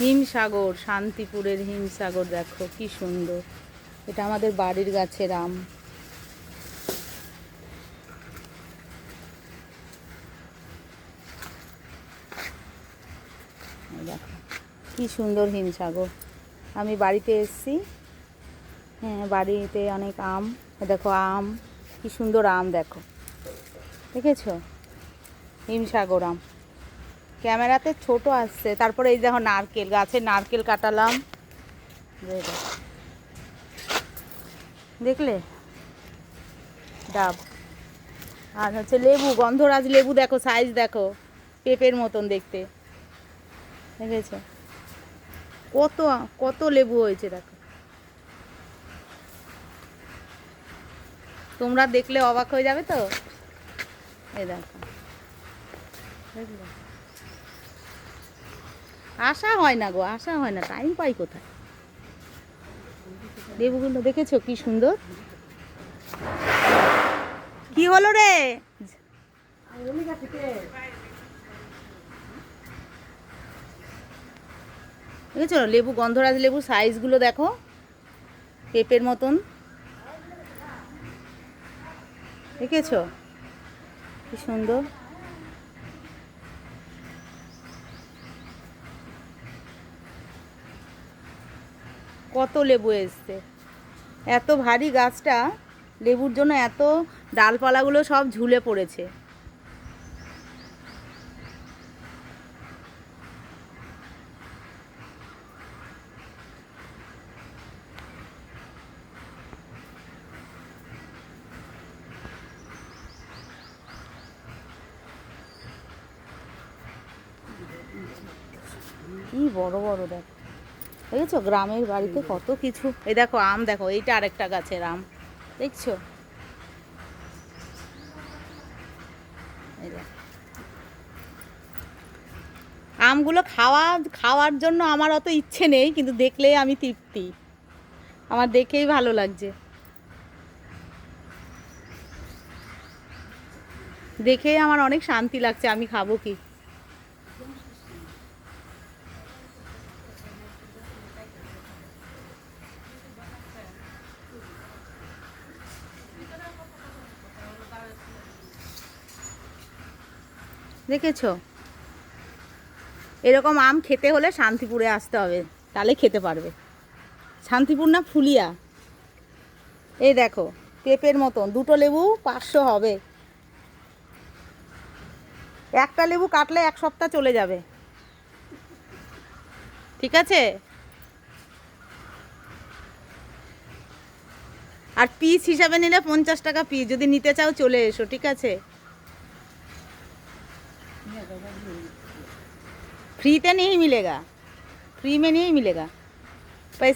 হিমসাগর, শান্তিপুরের হিমসাগর দেখো কি সুন্দর। এটা আমাদের বাড়ির গাছের আম। দেখো কি সুন্দর হিমসাগর। আমি বাড়িতে এসেছি, হ্যাঁ বাড়িতে অনেক আম। দেখো আম, কি সুন্দর আম দেখো, দেখেছো? হিমসাগর আম। ক্যামেরাতে ছোট আসছে। তারপরে এই দেখো নারকেল, গাছের নারকেল কাটালাম, দেখলে? ডাব। আর হচ্ছে লেবু, গন্ধরাজ লেবু দেখো, সাইজ দেখো, পেঁপের মতন দেখতে, দেখেছো? কত কত লেবু হয়েছে দেখো। তোমরা দেখলে অবাক হয়ে যাবে তো। এই দেখো, দেখলে? আসা হয় না গো, আসা হয় না, টাইম পাই কোথায়। লেবুগুলো দেখেছো কি সুন্দর। কি হলো রে? দেখেছো লেবু, গন্ধরাজ লেবু সাইজগুলো দেখো, পেঁপের মতন, দেখেছো কি সুন্দর। কত লেবু এসছে। এত ভারী গাছটা, লেবুর জন্য এত ডালপালাগুলো সব ঝুলে পড়েছে। কি বড় বড় দেখো, দেখেছো? গ্রামের বাড়িতে কত কিছু। এই দেখো আম দেখো, এইটা আরেকটা গাছের আম, দেখছো? এই দেখো আমগুলো খাওয়ার জন্য আমার অত ইচ্ছে নেই, কিন্তু দেখলেই আমি তৃপ্তি, আমার দেখেই ভালো লাগছে, দেখেই আমার অনেক শান্তি লাগছে। আমি খাবো কি? দেখেছো? এরকম আম খেতে হলে শান্তিপুরে আসতে হবে, তাহলে খেতে পারবে। শান্তিপুর না, ফুলিয়া। এই দেখো পেঁপের মতন, দুটো লেবু 500 হবে। একটা লেবু কাটলে 1 সপ্তাহ চলে যাবে, ঠিক আছে? আর পিস হিসাবে নিলে 50 টাকা পিস। যদি নিতে চাও চলে এসো, ঠিক আছে? फ्री ते नहीं मिलेगा, फ्री में नहीं मिलेगा, पैसा